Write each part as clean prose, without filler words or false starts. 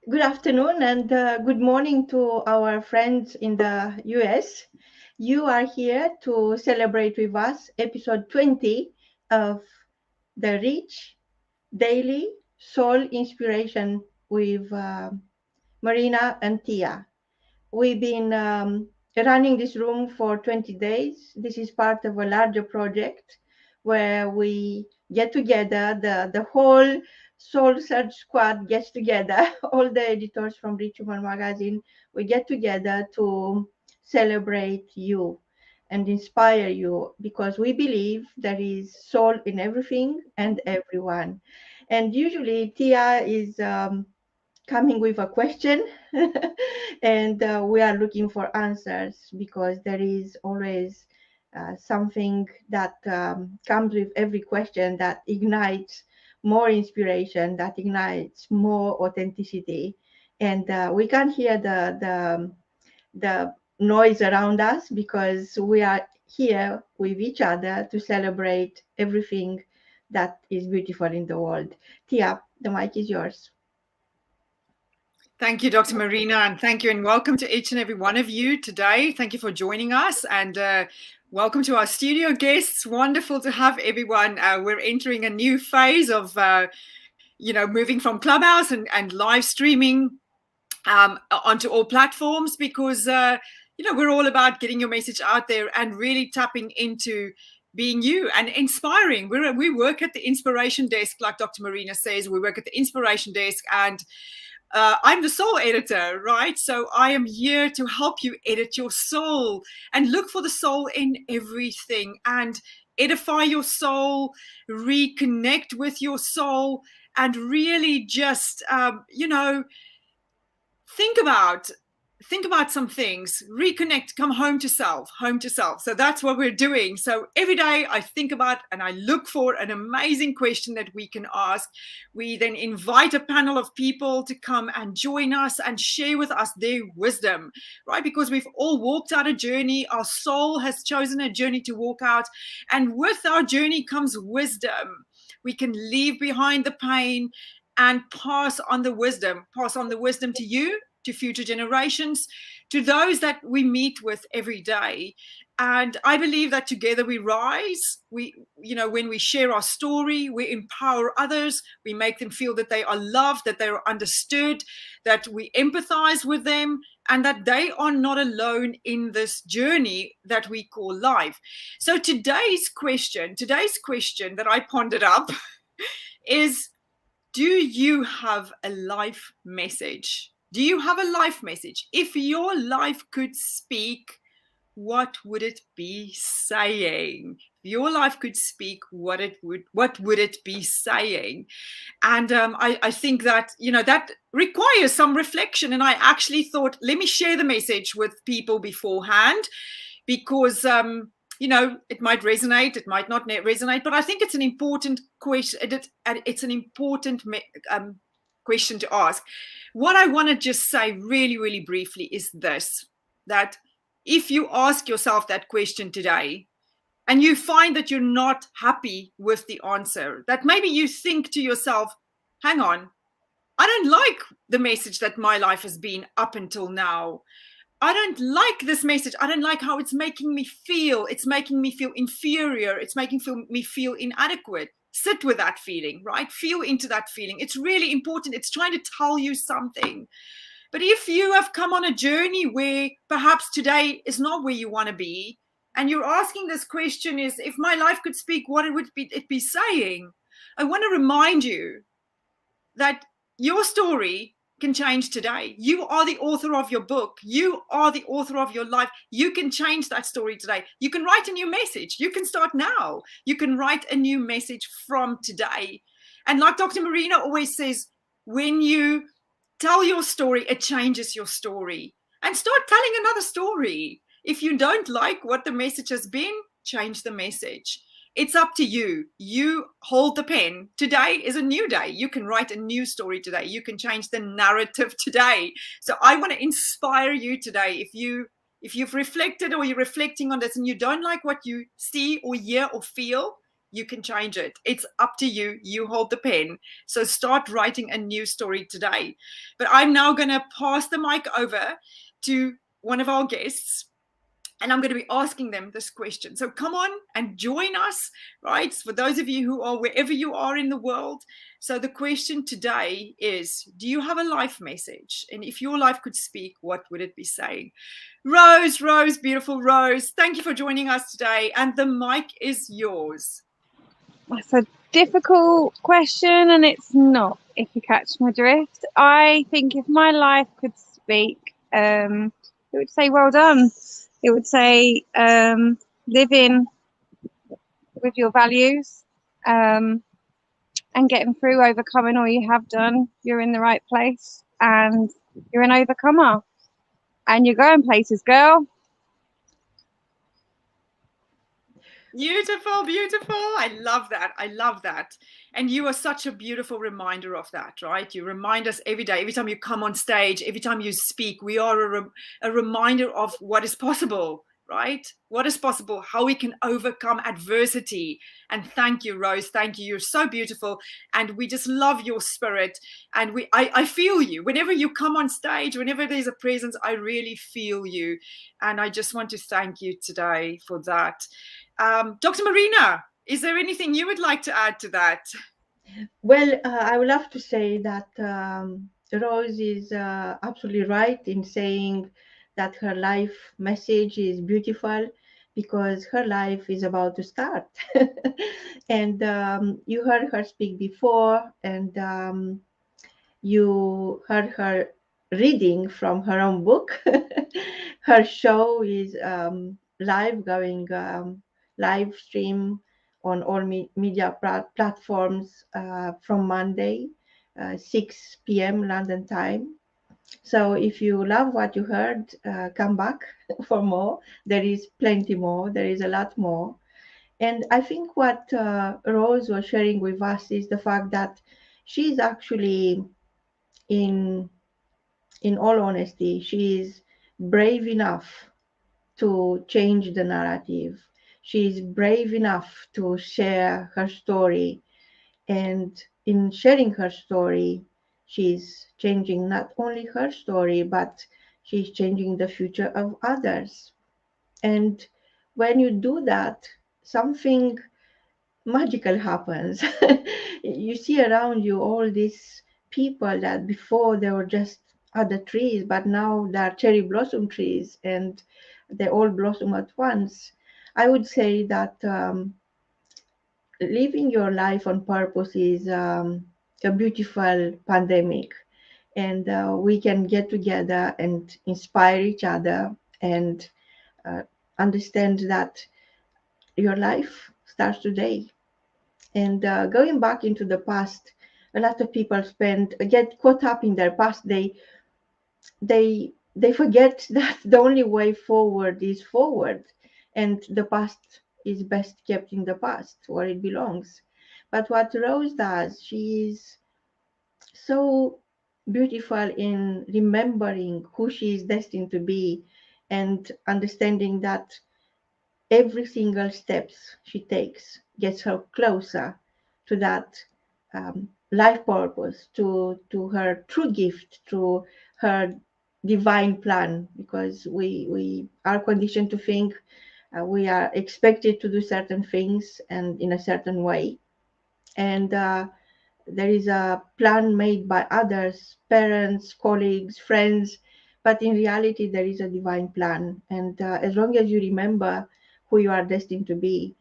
Good afternoon and good morning to our friends in the US. You are here to celebrate with us episode 20 of the Rich Daily Soul Inspiration with Marina and Tia. We've been running this room for 20 days. This is part of a larger project where we get together, the whole Soul Search squad gets together, all the editors from Rich Human Magazine, we get together to celebrate you and inspire you because we believe there is soul in everything and everyone. And usually Tia is coming with a question and we are looking for answers because there is always something that comes with every question that ignites more inspiration, that ignites more authenticity, and we can't hear the noise around us because we are here with each other to celebrate everything that is beautiful in the world. Tia, the mic is yours. Thank you, Dr. Marina, and thank you and welcome to each and every one of you today. Thank you for joining us and welcome to our studio guests. Wonderful to have everyone. We're entering a new phase of, moving from Clubhouse and live streaming onto all platforms because, we're all about getting your message out there and really tapping into being you and inspiring. We work at the inspiration desk, like Dr. Marina says. We work at the inspiration desk and I'm the soul editor, right? So I am here to help you edit your soul and look for the soul in everything and edify your soul, reconnect with your soul, and really just, think about some things, reconnect, come home to self. So that's what we're doing. So every day I think about and I look for an amazing question that we can ask. We then invite a panel of people to come and join us and share with us their wisdom, right? Because we've all walked out a journey. Our soul has chosen a journey to walk out. And with our journey comes wisdom. We can leave behind the pain and pass on the wisdom to you, to future generations, to those that we meet with every day. And I believe that together we rise. When we share our story, we empower others. We make them feel that they are loved, that they are understood, that we empathize with them, and that they are not alone in this journey that we call life. So today's question that I pondered up is, do you have a life message? Do you have a life message? If your life could speak, what would it be saying? If your life could speak, what would it be saying? And I think that, that requires some reflection. And I actually thought, let me share the message with people beforehand because, it might resonate, it might not resonate, but I think it's an important question. It's an important question to ask. What I want to just say really, really briefly is this, that if you ask yourself that question today and you find that you're not happy with the answer, that maybe you think to yourself, hang on, I don't like the message that my life has been up until now. I don't like this message. I don't like how it's making me feel. It's making me feel inferior. It's making me feel inadequate. Sit with that feeling, right? Feel into that feeling. It's really important. It's trying to tell you something. But if you have come on a journey where perhaps today is not where you want to be, and you're asking this question is, if my life could speak, what would it be saying? I want to remind you that your story can change today. You are the author of your book. You are the author of your life. You can change that story today. You can write a new message. You can start now. You can write a new message from today. And like Dr. Marina always says, when you tell your story, it changes your story. And start telling another story. If you don't like what the message has been, change the message. It's up to you. You hold the pen. Today is a new day. You can write a new story today. You can change the narrative today. So I want to inspire you today. If you've reflected or you're reflecting on this and you don't like what you see or hear or feel, you can change it. It's up to you. You hold the pen. So start writing a new story today. But I'm now going to pass the mic over to one of our guests, and I'm going to be asking them this question. So come on and join us, right? For those of you who are wherever you are in the world. So the question today is, do you have a life message? And if your life could speak, what would it be saying? Rose, beautiful Rose, thank you for joining us today. And the mic is yours. That's a difficult question, and it's not, if you catch my drift. I think if my life could speak, it would say, well done. It would say, live in with your values, and getting through, overcoming all you have done. You're in the right place, and you're an overcomer, and you're going places, girl. Beautiful, beautiful. I love that. I love that. And you are such a beautiful reminder of that, right? You remind us every day, every time you come on stage, every time you speak, we are a reminder of what is possible, right? What is possible, how we can overcome adversity. And thank you, Rose. Thank you. You're so beautiful. And we just love your spirit. And I feel you. Whenever you come on stage, whenever there's a presence, I really feel you. And I just want to thank you today for that. Dr. Marina, is there anything you would like to add to that? Well, I would love to say that Rose is absolutely right in saying that her life message is beautiful because her life is about to start. And you heard her speak before, and you heard her reading from her own book. Her show is live, going live stream on all media platforms from Monday, 6 p.m. London time. So if you love what you heard, come back for more. There is plenty more. There is a lot more. And I think what Rose was sharing with us is the fact that she's actually, in all honesty, she is brave enough to change the narrative. She is brave enough to share her story. And in sharing her story, she's changing not only her story, but she's changing the future of others. And when you do that, something magical happens. You see around you all these people that before they were just other trees, but now they're cherry blossom trees and they all blossom at once. I would say that living your life on purpose is a beautiful pandemic, and we can get together and inspire each other and uh, understand that your life starts today. And going back into the past, a lot of people get caught up in their past. They forget that the only way forward is forward, and the past is best kept in the past where it belongs. But what Rose does, she is so beautiful in remembering who she is destined to be and understanding that every single steps she takes gets her closer to that life purpose, to her true gift, to her divine plan. Because we are conditioned to think we are expected to do certain things and in a certain way, and there is a plan made by others, parents, colleagues, friends, but in reality, there is a divine plan. And as long as you remember who you are destined to be,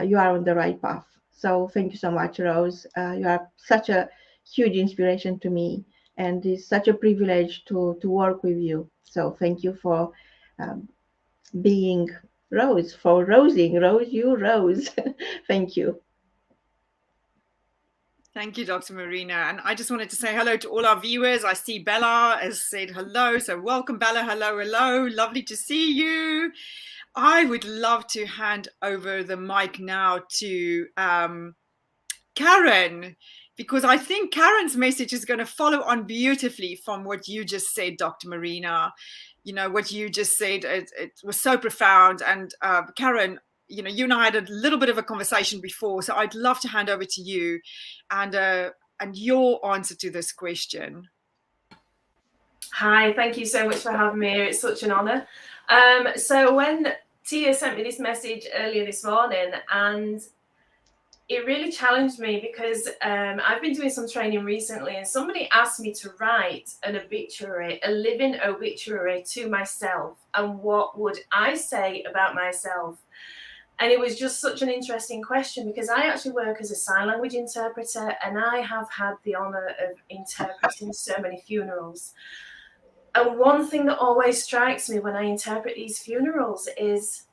you are on the right path. So thank you so much, Rose. You are such a huge inspiration to me, and it's such a privilege to work with you. So thank you for um, being Rose, for rosing. Rose, you rose. Thank you. Thank you, Dr. Marina. And I just wanted to say hello to all our viewers. I see Bella has said hello. So welcome, Bella. Hello, hello. Lovely to see you. I would love to hand over the mic now to Karen, because I think Karen's message is going to follow on beautifully from what you just said, Dr. Marina. You know, what you just said, it was so profound. And Karen, you and I had a little bit of a conversation before, so I'd love to hand over to you and your answer to this question. Hi, thank you so much for having me here. It's such an honour. So when Tèa sent me this message earlier this morning, and it really challenged me because I've been doing some training recently, and somebody asked me to write an obituary, a living obituary to myself, and what would I say about myself? And it was just such an interesting question because I actually work as a sign language interpreter, and I have had the honour of interpreting so many funerals. And one thing that always strikes me when I interpret these funerals is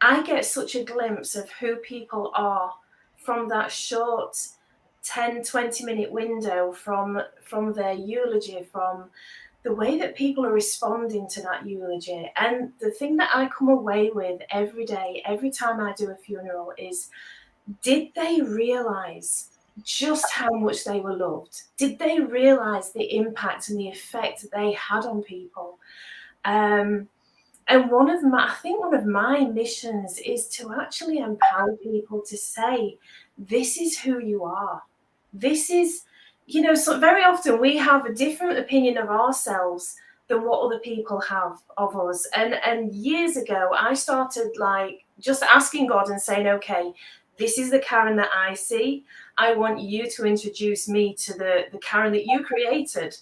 I get such a glimpse of who people are from that short 10-20 minute window, from their eulogy, from the way that people are responding to that eulogy. And the thing that I come away with every day, every time I do a funeral, is, did they realise just how much they were loved? Did they realise the impact and the effect they had on people? And I think one of my missions is to actually empower people to say, this is who you are. This is, so very often we have a different opinion of ourselves than what other people have of us. And years ago, I started like just asking God and saying, okay, this is the Karen that I see. I want you to introduce me to the Karen that you created,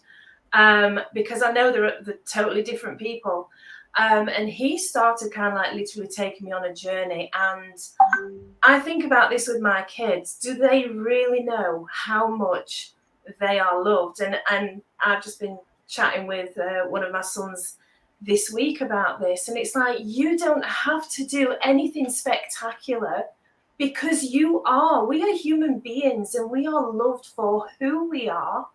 because I know they're totally different people. And he started kind of like literally taking me on a journey. And I think about this with my kids. Do they really know how much they are loved? And I've just been chatting with one of my sons this week about this. And it's like, you don't have to do anything spectacular, because we are human beings, and we are loved for who we are,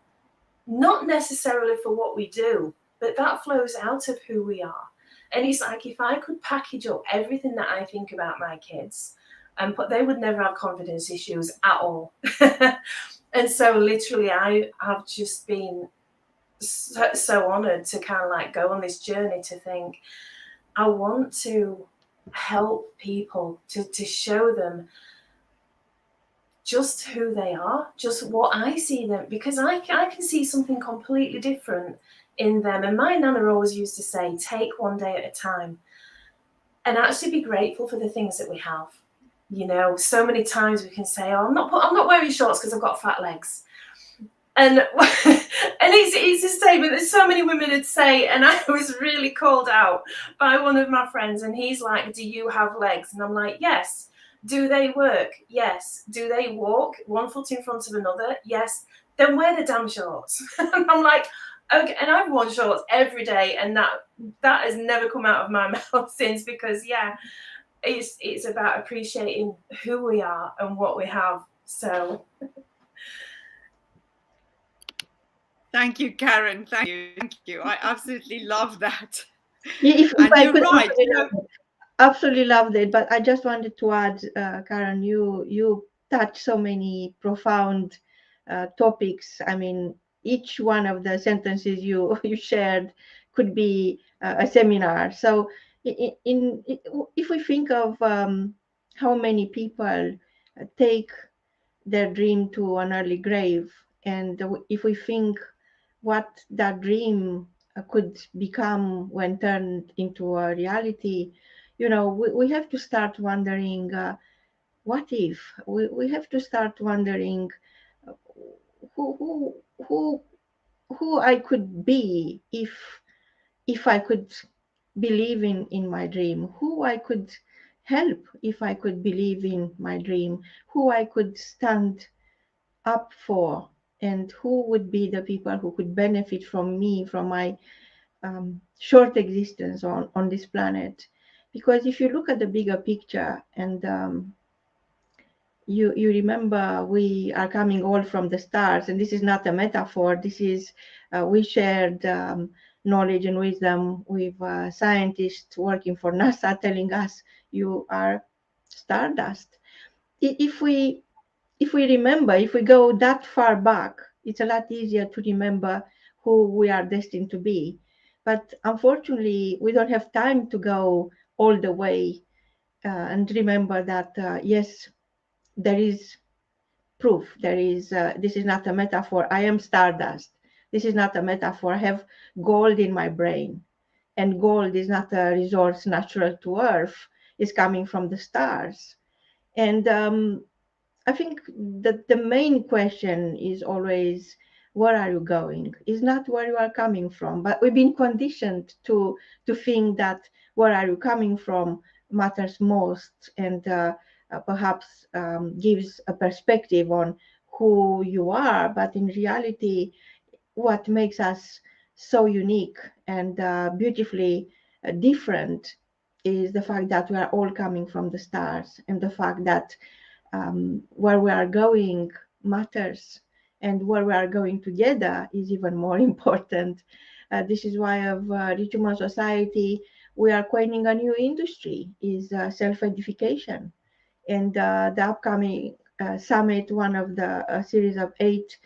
not necessarily for what we do, but that flows out of who we are. And it's like, if I could package up everything that I think about my kids, but they would never have confidence issues at all. And so literally I have just been so honoured to kind of like go on this journey to think, I want to help people to show them just who they are, just what I see them, because I can see something completely different in them. And my nana always used to say, take one day at a time and actually be grateful for the things that we have. So many times we can say, oh, I'm not wearing shorts because I've got fat legs. And it's a statement that so many women would say. And I was really called out by one of my friends, and he's like, do you have legs? And I'm like, yes. Do they work? Yes. Do they walk one foot in front of another? Yes. Then wear the damn shorts. And I'm like, okay. And I've worn shorts every day, and that has never come out of my mouth since, because it's about appreciating who we are and what we have. So thank you, Karen. Thank you. I absolutely love that. If And I you're could right. absolutely loved it, but I just wanted to add, Karen, you touch so many profound topics. I mean, each one of the sentences you shared could be a seminar. So if we think of how many people take their dream to an early grave, and if we think what that dream could become when turned into a reality, we have to start wondering, what if? We have to start wondering who who who I could be if I could believe in my dream, who I could help if I could believe in my dream, who I could stand up for, and who would be the people who could benefit from me, from my short existence on this planet. Because if you look at the bigger picture, and you remember, we are coming all from the stars, and this is not a metaphor. This is we shared knowledge and wisdom with scientists working for NASA, telling us you are stardust. If we remember, if we go that far back, it's a lot easier to remember who we are destined to be. But unfortunately, we don't have time to go all the way and remember that, yes, there is proof. There is, this is not a metaphor. I am stardust. This is not a metaphor. I have gold in my brain. And gold is not a resource natural to earth. It's coming from the stars. And I think that the main question is always, where are you going? It's not where you are coming from, but we've been conditioned to think that where are you coming from matters most, and perhaps gives a perspective on who you are. But in reality, what makes us so unique and beautifully different is the fact that we are all coming from the stars, and the fact that where we are going matters, and where we are going together is even more important. This is why of Rich Human Society, we are coining a new industry, is self-edification. And the upcoming summit, one of the series of 8,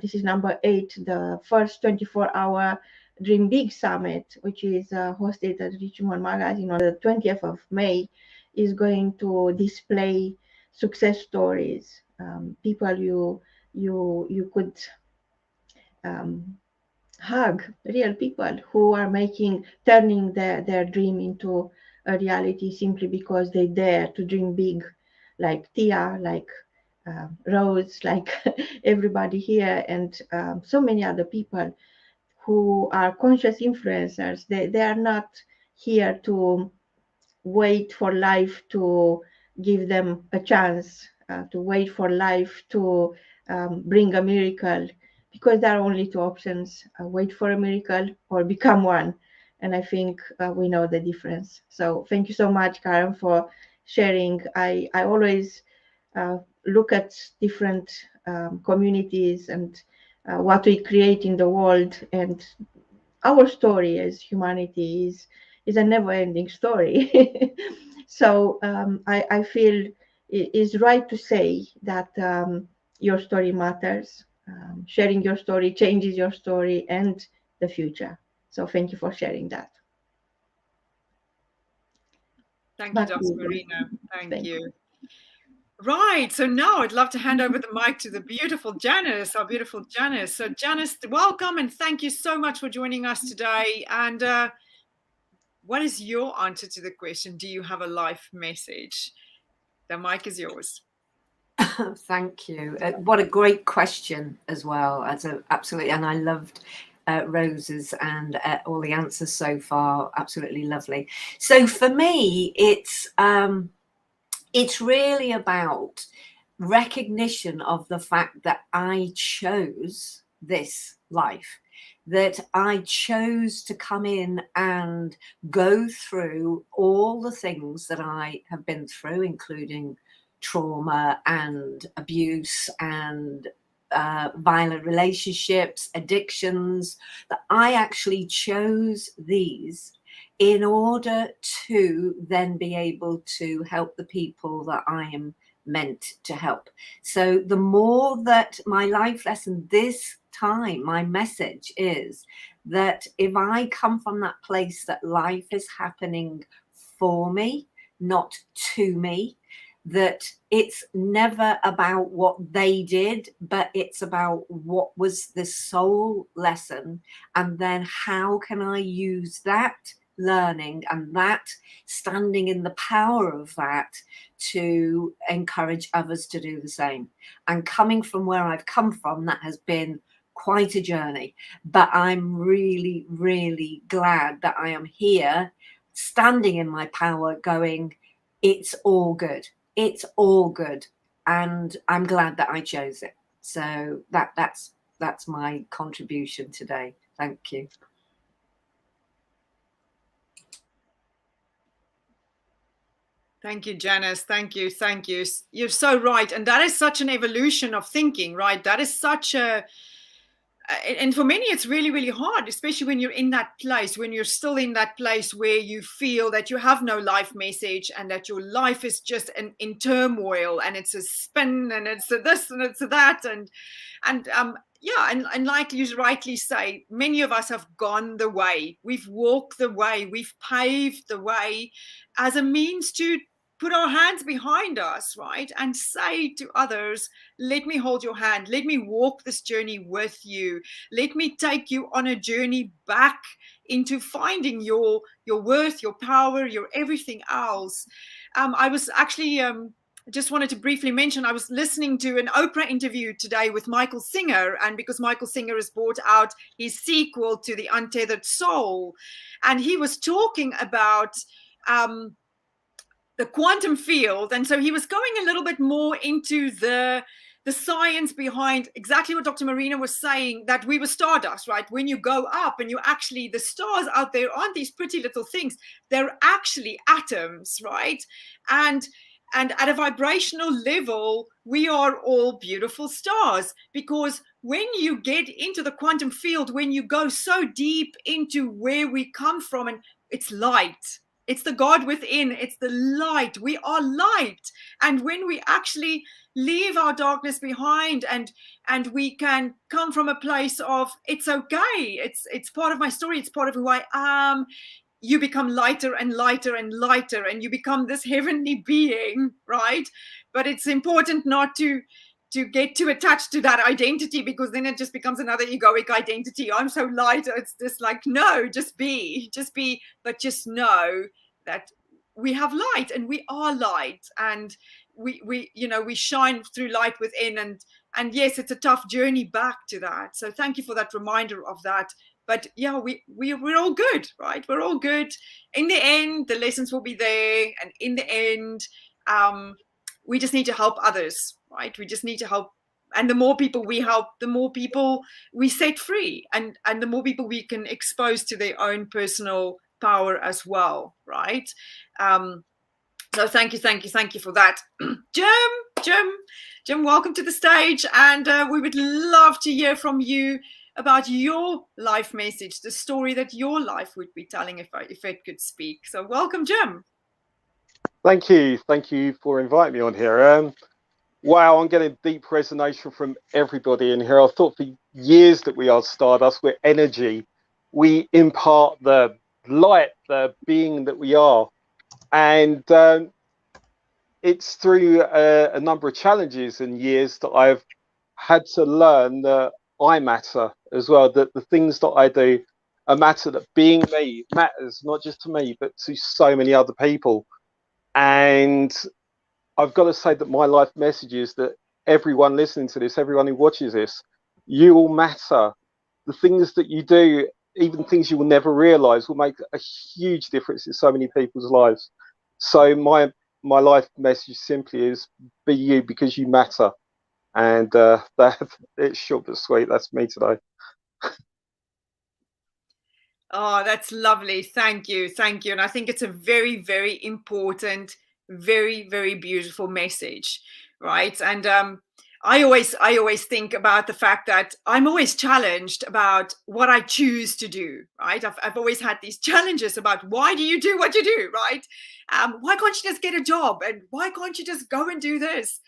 this is number 8, the first 24-hour Dream Big Summit, which is hosted at Richmond Magazine on the 20th of May, is going to display success stories, people you could hug, real people who are turning their dream into a reality simply because they dare to dream big, like Tèa, like Rose, like everybody here, and so many other people who are conscious influencers. They are not here to wait for life to give them a chance, to wait for life to bring a miracle, because there are only two options: wait for a miracle or become one. And I think we know the difference. So thank you so much, Karen, for sharing. I always look at different communities and what we create in the world, and our story as humanity is a never-ending story. So I feel it is right to say that your story matters. Sharing your story changes your story and the future. So thank you for sharing that. Thank you, Back to Dr. you. Marina. Thank Thank you. Right. So now I'd love to hand over the mic to the beautiful Janice, our beautiful Janice. So Janice, welcome and thank you so much for joining us today. And what is your answer to the question? Do you have a life message? The mic is yours. Thank you. What a great question as well. Absolutely. And I loved Rose's and all the answers so far. Absolutely lovely. So for me, it's really about recognition of the fact that I chose this life, that I chose to come in and go through all the things that I have been through, including trauma and abuse and violent relationships, addictions, that I actually chose these in order to then be able to help the people that I am meant to help. So the more that my life lesson this time, my message is that if I come from that place that life is happening for me, not to me, that it's never about what they did, but it's about what was the soul lesson, and then how can I use that learning and that standing in the power of that to encourage others to do the same. And coming from where I've come from, that has been quite a journey, but I'm really, really glad that I am here standing in my power going, it's all good. It's all good. And I'm glad that I chose it. So that's my contribution today. Thank you. Thank you, Janice. Thank you. Thank you. You're so right. And that is such an evolution of thinking, right? That is such a, and for many, it's really, really hard, especially when you're in that place, when you're still in that place where you feel that you have no life message and that your life is just in turmoil and it's a spin and it's a this and it's a that. Yeah, and like you rightly say, many of us have gone the way. We've walked the way. We've paved the way as a means to put our hands behind us, right? And say to others, let me hold your hand. Let me walk this journey with you. Let me take you on a journey back into finding your worth, your power, your everything else. I was actually just wanted to briefly mention, I was listening to an Oprah interview today with Michael Singer, and because Michael Singer has brought out his sequel to The Untethered Soul, and he was talking about the quantum field. And so he was going a little bit more into the science behind exactly what Dr. Marina was saying, that we were stardust, right? When you go up and you actually, the stars out there aren't these pretty little things. They're actually atoms, right? And at a vibrational level, we are all beautiful stars, because when you get into the quantum field, when you go so deep into where we come from, and it's light, it's the God within, it's the light. We are light. And when we actually leave our darkness behind and we can come from a place of, it's okay, it's part of my story, it's part of who I am, you become lighter and lighter and lighter, and you become this heavenly being, right? But it's important not to get too attached to that identity, because then it just becomes another egoic identity. I'm so light. It's just like, no, just be, but just know that we have light, and we are light, and we shine through light within, and yes, it's a tough journey back to that. So thank you for that reminder of that. But yeah, we're all good, right? We're all good. In the end, the lessons will be there, and in the end, we just need to help others, right? We just need to help, and the more people we help, the more people we set free, and the more people we can expose to their own personal power as well, right? So thank you for that. Jim, welcome to the stage, and we would love to hear from you about your life message, the story that your life would be telling if it could speak. So welcome, Jim. Thank you for inviting me on here. Wow, I'm getting deep resonation from everybody in here. I thought for years that we are stardust, we're energy, we impart the light, the being that we are, and it's through a number of challenges and years that I've had to learn that I matter as well, that the things that I do matter, that being me matters, not just to me, but to so many other people. And I've got to say that my life message is that everyone listening to this, everyone who watches this, you all matter. The things that you do, even things you will never realize, will make a huge difference in so many people's lives. So my life message simply is, be you, because you matter. And that it's short but sweet. That's me today. Oh, that's lovely. Thank you. And I think it's a very, very important, very, very beautiful message, right? And I always think about the fact that I'm always challenged about what I choose to do, right? I've always had these challenges about, why do you do what you do, right? Why can't you just get a job? And why can't you just go and do this?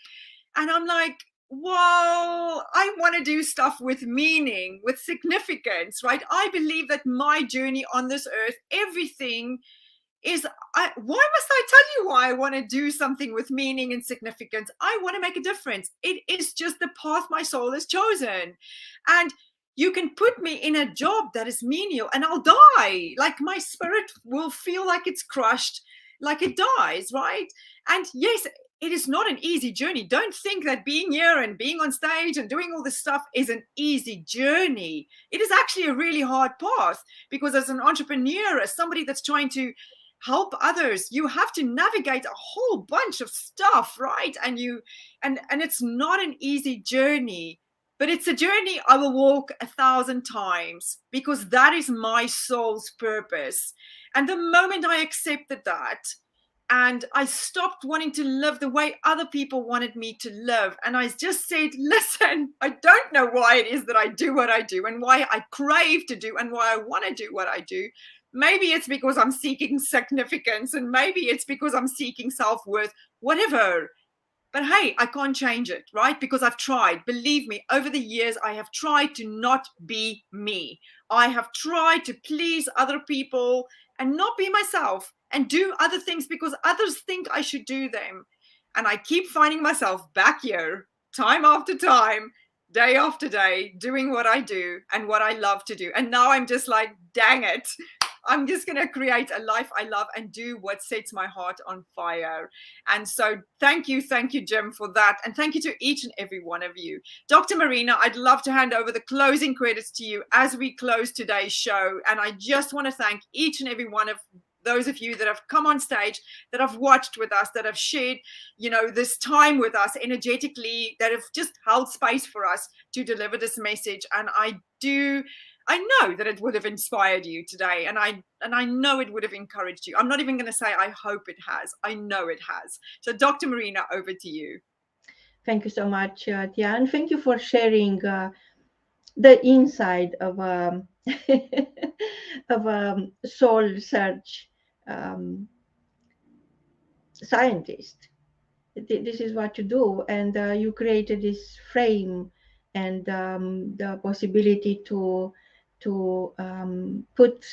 And I'm like, well, I want to do stuff with meaning, with significance, right? I believe that my journey on this earth, everything is, why must I tell you why I want to do something with meaning and significance? I want to make a difference. It is just the path my soul has chosen. And you can put me in a job that is menial and I'll die. Like, my spirit will feel like it's crushed, like it dies, right? And yes, it is not an easy journey. Don't think that being here and being on stage and doing all this stuff is an easy journey. It is actually a really hard path, because as an entrepreneur, as somebody that's trying to help others, you have to navigate a whole bunch of stuff, right? And it's not an easy journey, but it's a journey I will walk 1,000 times, because that is my soul's purpose. And the moment I accepted that, and I stopped wanting to live the way other people wanted me to live, and I just said, listen, I don't know why it is that I do what I do, and why I crave to do, and why I want to do what I do. Maybe it's because I'm seeking significance, and maybe it's because I'm seeking self-worth, whatever. But hey, I can't change it, right? Because I've tried. Believe me, over the years, I have tried to not be me. I have tried to please other people and not be myself. and do other things because others think I should do them. And I keep finding myself back here time after time, day after day, doing what I do and what I love to do. And now I'm just like, dang it, I'm just going to create a life I love and do what sets my heart on fire. And so thank you, Jim, for that. And thank you to each and every one of you. Dr. Marina, I'd love to hand over the closing credits to you as we close today's show. And I just want to thank each and every one of those of you that have come on stage, that have watched with us, that have shared, this time with us energetically, that have just held space for us to deliver this message. And I know that it would have inspired you today, and I know it would have encouraged you. I'm not even going to say I hope it has. I know it has. So Dr. Marina, over to you. Thank you so much, Tèa, and thank you for sharing the inside of of a soul search scientist. This is what you do, and you created this frame and the possibility to put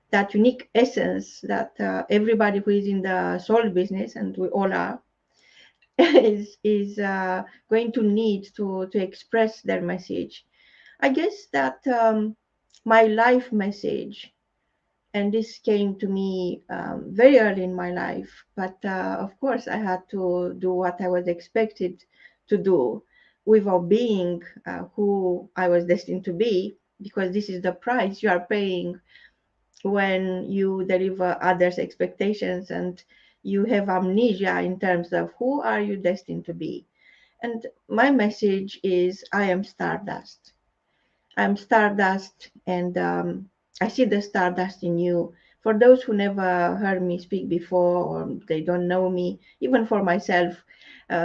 that unique essence that everybody who is in the soul business, and we all are, is going to need to express their message. I guess that my life message, and this came to me very early in my life, but of course I had to do what I was expected to do without being who I was destined to be, because this is the price you are paying when you deliver others' expectations and you have amnesia in terms of who are you destined to be. And my message is, I am stardust. I'm stardust, and I see the stardust in you. For those who never heard me speak before, or they don't know me, even for myself,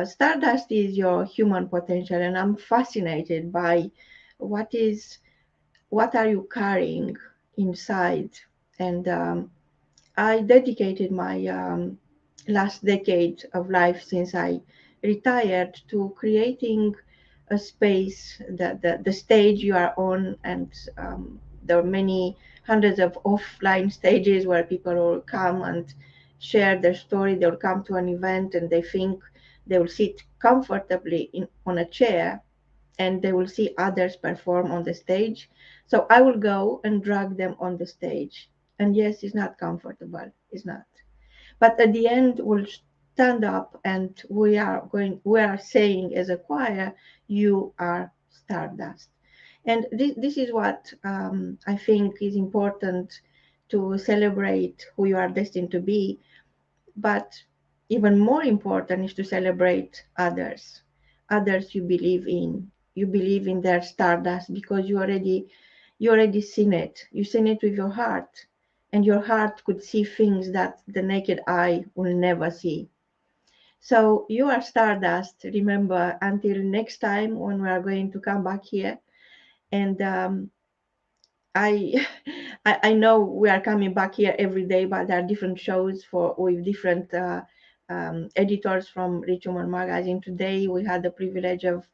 stardust is your human potential, and I'm fascinated by what are you carrying inside. And I dedicated my last decade of life since I retired to creating a space, the stage you are on, and there are many hundreds of offline stages where people will come and share their story. They'll come to an event and they think they will sit comfortably on a chair, and they will see others perform on the stage. So I will go and drag them on the stage. And yes, it's not comfortable, it's not. But at the end, we'll stand up and we are saying as a choir, you are stardust. And this is what I think is important, to celebrate who you are destined to be. But even more important is to celebrate others you believe in. You believe in their stardust because you already seen it. You've seen it with your heart, and your heart could see things that the naked eye will never see. So you are stardust. Remember, until next time when we are going to come back here. And I I know we are coming back here every day, but there are different shows with different editors from Rich Woman Magazine. Today we had the privilege of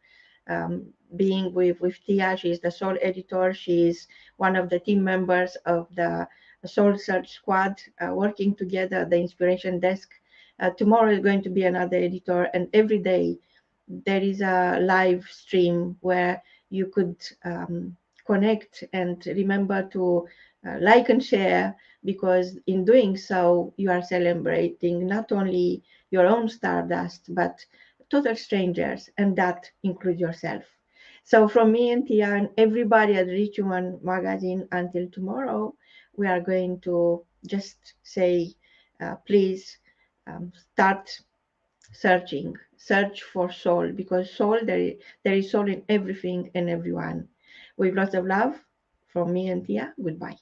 being with Tèa. She's the Soul editor. She's one of the team members of the Soul Search Squad, working together at the Inspiration Desk. Tomorrow is going to be another editor, and every day there is a live stream where you could connect, and remember to like and share, because in doing so you are celebrating not only your own stardust but total strangers, and that includes yourself. So from me and Tèa and everybody at Rich Woman Magazine, until tomorrow, we are going to just say, please start search for soul, because soul, there is soul in everything and everyone. With lots of love from me and Tèa, goodbye.